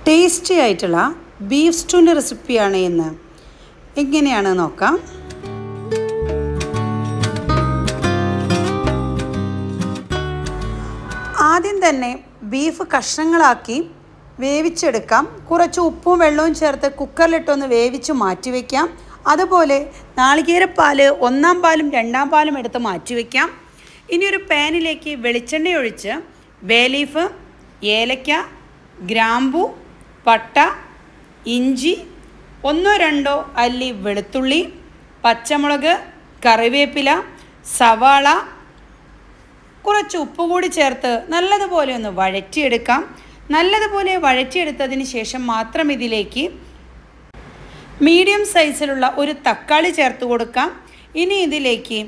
Tasty ആയിട്ടുള്ള beef സ്റ്റൂവിൻ്റെ റെസിപ്പിയാണ് ഇന്ന്. എങ്ങനെയാണ് നോക്കാം. ആദ്യം തന്നെ ബീഫ് കഷ്ണങ്ങളാക്കി വേവിച്ചെടുക്കാം. കുറച്ച് ഉപ്പും വെള്ളവും ചേർത്ത് കുക്കറിലിട്ടൊന്ന് വേവിച്ച് മാറ്റി വയ്ക്കാം. അതുപോലെ നാളികേരപ്പാൽ 1-ാം പാലും 2-ാം പാലും എടുത്ത് മാറ്റി വയ്ക്കാം. ഇനി ഒരു പാനിലേക്ക് വെളിച്ചെണ്ണ ഒഴിച്ച് ബേ ലീഫ്, ഏലക്ക, ഗ്രാമ്പു, പട്ട, ഇഞ്ചി, 1-2 അല്ലി വെളുത്തുള്ളി, പച്ചമുളക്, കറിവേപ്പില, സവാള, കുറച്ച് ഉപ്പ് കൂടി ചേർത്ത് നല്ലതുപോലെ ഒന്ന് വഴറ്റിയെടുക്കാം. നല്ലതുപോലെ വഴറ്റിയെടുത്തതിന് ശേഷം മാത്രം ഇതിലേക്ക് മീഡിയം സൈസിലുള്ള ഒരു തക്കാളി ചേർത്ത് കൊടുക്കാം. ഇനി ഇതിലേക്ക്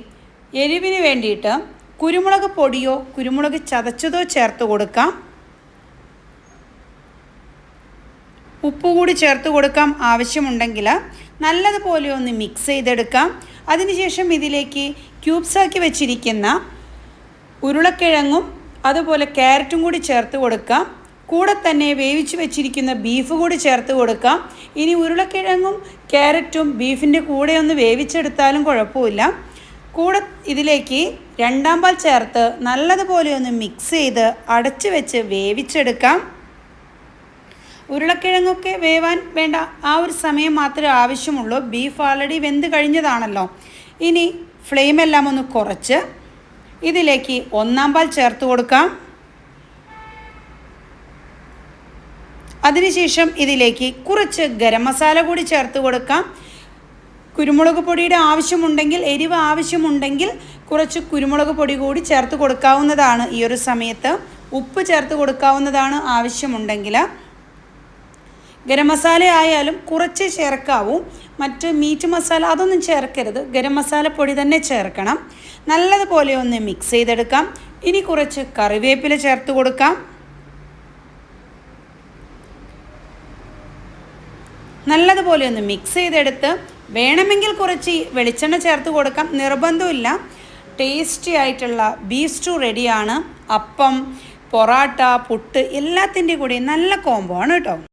എരിവിന് വേണ്ടിയിട്ട് കുരുമുളക് പൊടിയോ കുരുമുളക് ചതച്ചതോ ചേർത്ത് കൊടുക്കാം. ഉപ്പ് കൂടി ചേർത്ത് കൊടുക്കാം ആവശ്യമുണ്ടെങ്കിൽ. നല്ലതുപോലെ ഒന്ന് മിക്സ് ചെയ്തെടുക്കാം. അതിനുശേഷം ഇതിലേക്ക് ക്യൂബ്സാക്കി വെച്ചിരിക്കുന്ന ഉരുളക്കിഴങ്ങും അതുപോലെ ക്യാരറ്റും കൂടി ചേർത്ത് കൊടുക്കാം. കൂടെ തന്നെ വേവിച്ച് വെച്ചിരിക്കുന്ന ബീഫ് കൂടി ചേർത്ത് കൊടുക്കാം. ഇനി ഉരുളക്കിഴങ്ങും ക്യാരറ്റും ബീഫിൻ്റെ കൂടെ ഒന്ന് വേവിച്ചെടുത്താലും കുഴപ്പമില്ല. കൂടെ ഇതിലേക്ക് 2-ാം പാൽ ചേർത്ത് നല്ലതുപോലെ ഒന്ന് മിക്സ് ചെയ്ത് അടച്ച് വെച്ച് വേവിച്ചെടുക്കാം. ഉരുളക്കിഴങ്ങൊക്കെ വേവാൻ വേണ്ട ആ ഒരു സമയം മാത്രമേ ആവശ്യമുള്ളൂ. ബീഫ് ഓൾറെഡി വെന്ത് കഴിഞ്ഞതാണല്ലോ. ഇനി ഫ്ലെയിമെല്ലാം ഒന്ന് കുറച്ച് ഇതിലേക്ക് 1-ാം പാൽ ചേർത്ത് കൊടുക്കാം. അതിനുശേഷം ഇതിലേക്ക് കുറച്ച് ഗരം മസാല കൂടി ചേർത്ത് കൊടുക്കാം. കുരുമുളക് പൊടിയുടെ ആവശ്യമുണ്ടെങ്കിൽ, എരിവ് ആവശ്യമുണ്ടെങ്കിൽ കുറച്ച് കുരുമുളക് പൊടി കൂടി ചേർത്ത് കൊടുക്കാവുന്നതാണ്. ഈ ഒരു സമയത്ത് ഉപ്പ് ചേർത്ത് കൊടുക്കാവുന്നതാണ് ആവശ്യമുണ്ടെങ്കിൽ. ഗരം മസാല ആയാലും കുറച്ച് ചേർക്കാവൂ. മറ്റ് മീറ്റ് മസാല അതൊന്നും ചേർക്കരുത്. ഗരം മസാല പൊടി തന്നെ ചേർക്കണം. നല്ലതുപോലെ ഒന്ന് മിക്സ് ചെയ്തെടുക്കാം. ഇനി കുറച്ച് കറിവേപ്പില ചേർത്ത് കൊടുക്കാം. നല്ലതുപോലെ ഒന്ന് മിക്സ് ചെയ്തെടുത്ത് വേണമെങ്കിൽ കുറച്ച് വെളിച്ചെണ്ണ ചേർത്ത് കൊടുക്കാം. നിർബന്ധമില്ല. ടേസ്റ്റി ആയിട്ടുള്ള ബീഫ് സ്റ്റൂ റെഡിയാണ്. അപ്പം, പൊറാട്ട, പുട്ട് എല്ലാത്തിൻ്റെ കൂടെ നല്ല കോംബോ ആണ് കേട്ടോ.